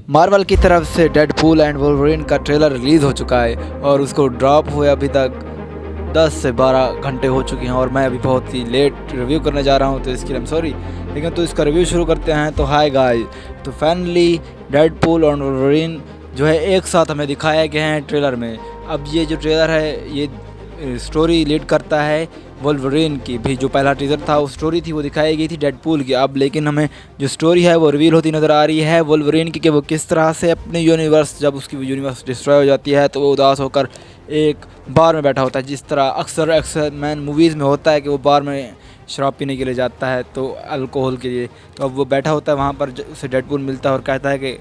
Marvel की तरफ से डेडपूल एंड वोल्वरिन का ट्रेलर रिलीज़ हो चुका है और उसको ड्रॉप हुए अभी तक 10 से 12 घंटे हो चुके हैं और मैं अभी बहुत ही लेट रिव्यू करने जा रहा हूं, तो इसके लिए आई एम सॉरी। लेकिन तो इसका रिव्यू शुरू करते हैं। तो हाय गाइस, तो फाइनली डेडपूल और वोल्वरिन जो है एक साथ हमें दिखाया गया है ट्रेलर में। अब ये जो ट्रेलर है ये स्टोरी लीड करता है वोल्वरिन की भी। जो पहला टीज़र था वो स्टोरी थी, वो दिखाई गई थी डेडपूल की। अब लेकिन हमें जो स्टोरी है वो रिवील होती नज़र आ रही है वोल्वरिन की, कि वो किस तरह से अपने यूनिवर्स, जब उसकी यूनिवर्स डिस्ट्रॉय हो जाती है तो वो उदास होकर एक बार में बैठा होता है, जिस तरह अक्सर एक्समैन मूवीज़ में होता है कि वो बार में शराब पीने के लिए जाता है, तो अल्कोहल के लिए। तो अब वो बैठा होता है वहाँ पर, उसे डेडपूल मिलता है और कहता है कि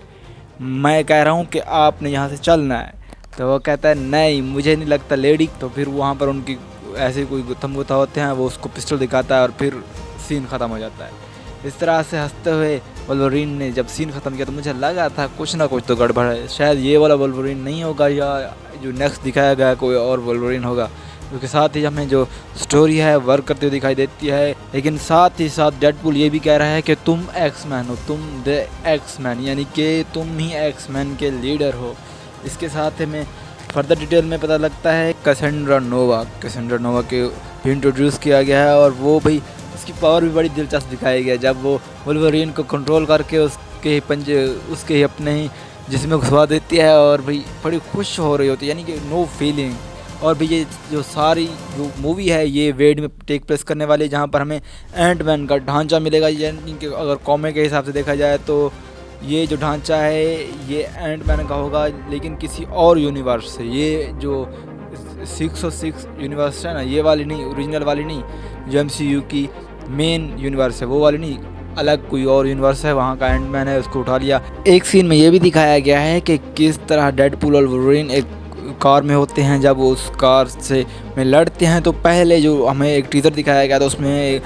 मैं कह रहा हूँ कि आपने यहाँ से चलना है। तो वो कहता है नहीं, मुझे नहीं लगता लेडी। तो फिर वहाँ पर उनकी ऐसे कोई गुत्थम गुत्था होते हैं, वो उसको पिस्टल दिखाता है और फिर सीन ख़त्म हो जाता है। इस तरह से हंसते हुए वोल्वरिन ने जब सीन ख़त्म किया तो मुझे लगा था कुछ ना कुछ तो गड़बड़ है, शायद ये वाला वोल्वरिन नहीं होगा या जो नेक्स्ट दिखाया गया कोई और वोल्वरिन होगा। उसके साथ ही हमें जो स्टोरी है वर्क करते हुए दिखाई देती है, लेकिन साथ ही साथ डेडपूल ये भी कह रहा है कि तुम एक्समैन हो, तुम द एक्समैन, यानी कि तुम ही एक्समैन के लीडर हो। इसके साथ हमें फर्दर डिटेल में पता लगता है कैसेंड्रा नोवा के भी इंट्रोड्यूस किया गया है, और वो भाई उसकी पावर भी बड़ी दिलचस्प दिखाई गया जब वो वोल्वरिन को कंट्रोल करके उसके ही पंजे उसके ही अपने ही जिसमें घुसवा देती है और भाई बड़ी खुश हो रही होती है, यानी कि नो फीलिंग। और भी ये जो सारी जो मूवी है ये वेड में टेक प्लेस करने वाली है, जहाँ पर हमें एंटमैन का ढांचा मिलेगा। यानी कि अगर कॉमिक के हिसाब से देखा जाए तो ये जो ढांचा है ये एंटमैन का होगा, लेकिन किसी और यूनिवर्स से। ये जो 606 यूनिवर्स है ना, ये वाली नहीं, ओरिजिनल वाली नहीं, जो MCU की मेन यूनिवर्स है वो वाली नहीं, अलग कोई और यूनिवर्स है, वहाँ का एंटमैन है, उसको उठा लिया। एक सीन में ये भी दिखाया गया है कि किस तरह डेडपूल और वोल्वरिन एक कार में होते हैं। जब वो उस कार से में लड़ते हैं तो पहले जो हमें एक टीज़र दिखाया गया था उसमें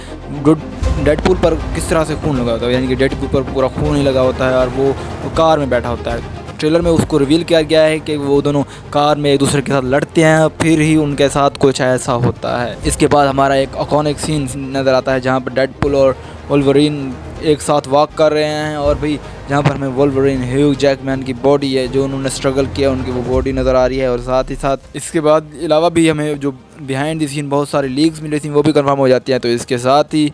डेडपूल पर किस तरह से खून लगा होता है, यानी कि डेडपूल पर पूरा खून ही लगा होता है और वो कार में बैठा होता है। ट्रेलर में उसको रिवील किया गया है कि वो दोनों कार में एक दूसरे के साथ लड़ते हैं, फिर ही उनके साथ कुछ ऐसा होता है। इसके बाद हमारा एक आइकॉनिक सीन नज़र आता है जहाँ पर डेडपूल और वोल्वरिन एक साथ वॉक कर रहे हैं, और भी जहाँ पर हमें वोल्वरिन ह्यू जैकमैन की बॉडी है, जो उन्होंने स्ट्रगल किया, उनकी वो बॉडी नज़र आ रही है। और साथ ही साथ इसके बाद अलावा भी हमें जो बिहाइंड द सीन बहुत सारी लीक्स मिली थी वो भी कंफर्म हो जाती हैं। तो इसके साथ ही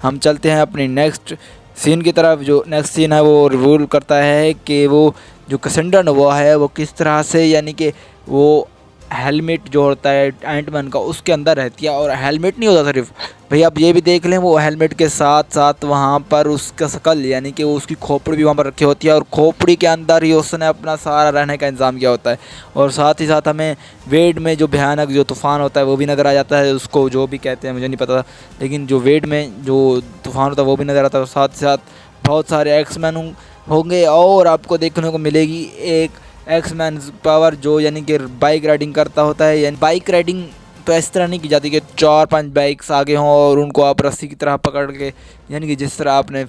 हम चलते हैं अपनी नेक्स्ट सीन की तरफ। जो नेक्स्ट सीन है वो रिवील करता है कि वो जो कैसेंड्रा नोवा है वो किस तरह से, यानी कि वो हेलमेट जो होता है एंटमैन का उसके अंदर रहती है, और हेलमेट नहीं होता सिर्फ, भाई आप ये भी देख लें वो हेलमेट के साथ साथ वहाँ पर उसका शकल, यानी कि वो उसकी खोपड़ी भी वहाँ पर रखी होती है, और खोपड़ी के अंदर ही उसने अपना सारा रहने का इंतज़ाम किया होता है। और साथ ही साथ हमें वेड में जो भयानक जो तूफ़ान होता है वो भी नज़र आ जाता है, उसको जो भी कहते हैं मुझे नहीं पता, लेकिन जो वेड में जो तूफ़ान होता है वो भी नज़र आता है। और साथ ही साथ बहुत सारे एक्समैन होंगे, और आपको देखने को मिलेगी एक एक्समैन पावर जो यानी कि बाइक राइडिंग करता होता है। यानी बाइक राइडिंग तो इस तरह नहीं की जाती कि 4-5 बाइक्स आगे हों और उनको आप रस्सी की तरह पकड़ के, यानी कि जिस तरह आपने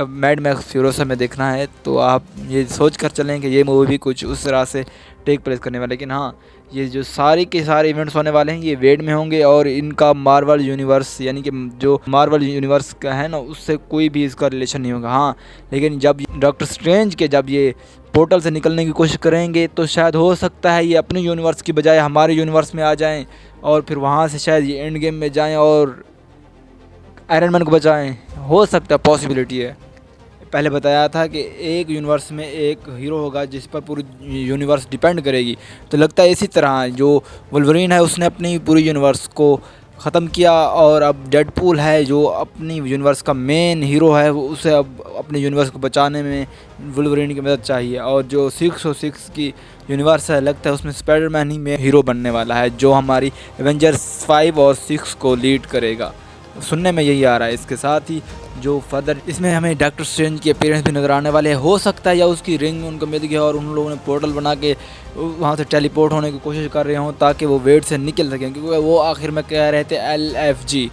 मैड मैक्स फ्यूरोसा में देखना है, तो आप ये सोच कर चलें कि ये मूवी भी कुछ उस तरह से टेक प्लेस करने वाला है। लेकिन हाँ, ये जो सारे के सारे इवेंट्स होने वाले हैं ये वेड में होंगे, और इनका मार्वल यूनिवर्स, यानी कि जो मार्वल यूनिवर्स का है ना, उससे कोई भी इसका रिलेशन नहीं होगा। हाँ, लेकिन जब डॉक्टर स्ट्रेंज के जब ये पोर्टल से निकलने की कोशिश करेंगे तो शायद हो सकता है ये अपने यूनिवर्स की बजाय हमारे यूनिवर्स में आ जाएं, और फिर वहाँ से शायद ये एंड गेम में जाएं और आयरन मैन को बचाएं। हो सकता है, पॉसिबिलिटी है। पहले बताया था कि एक यूनिवर्स में एक हीरो होगा जिस पर पूरी यूनिवर्स डिपेंड करेगी, तो लगता है इसी तरह जो वोल्वरिन है उसने अपनी पूरी यूनिवर्स को ख़त्म किया, और अब डेडपूल है जो अपनी यूनिवर्स का मेन हीरो है, वो उसे अब अपने यूनिवर्स को बचाने में वोल्वरिन की मदद चाहिए। और जो 606 की यूनिवर्स है लगता है उसमें स्पाइडरमैन ही में हीरो बनने वाला है, जो हमारी एवेंजर्स 5 और 6 को लीड करेगा, सुनने में यही आ रहा है। इसके साथ ही जो फर्दर इसमें हमें डॉक्टर स्ट्रेंज की अपीयरेंस भी नज़र आने वाले हैं। हो सकता है या उसकी रिंग उनको मिल गया और उन लोगों ने पोर्टल बना के वहाँ से टेलीपोर्ट होने की कोशिश कर रहे हों ताकि वो वेड से निकल सकें, क्योंकि वो आखिर में कह रहे थे LFG।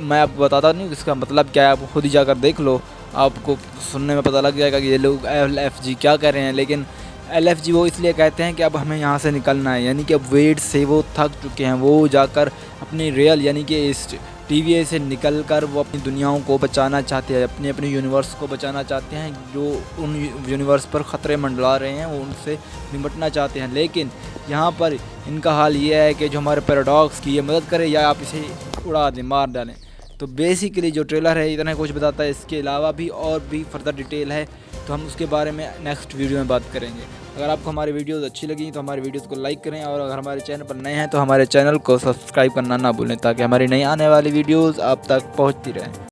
मैं आपको बताता नहीं इसका मतलब क्या है, आप खुद ही जाकर देख लो, आपको सुनने में पता लग जाएगा कि ये लोग LFG क्या कह रहे हैं। लेकिन LFG वो इसलिए कहते हैं कि अब हमें यहाँ से निकलना है, यानी कि अब वेड से वो थक चुके हैं, वो जाकर अपनी रियल यानी कि इस TVA से निकलकर वो अपनी दुनियाओं को बचाना चाहते हैं, अपने अपने यूनिवर्स को बचाना चाहते हैं। जो उन यूनिवर्स पर ख़तरे मंडरा रहे हैं वो उनसे निपटना चाहते हैं। लेकिन यहाँ पर इनका हाल ये है कि जो हमारे पैराडॉक्स की ये मदद करे या आप इसे उड़ा दें, मार डालें। तो बेसिकली जो ट्रेलर है इतना कुछ बताता है। इसके अलावा भी और भी फर्दर डिटेल है तो हम उसके बारे में नेक्स्ट वीडियो में बात करेंगे। अगर आपको हमारी वीडियोस अच्छी लगी तो हमारे वीडियोस को लाइक करें, और अगर हमारे चैनल पर नए हैं तो हमारे चैनल को सब्सक्राइब करना ना भूलें, ताकि हमारी नई आने वाली वीडियोस आप तक पहुंचती रहें।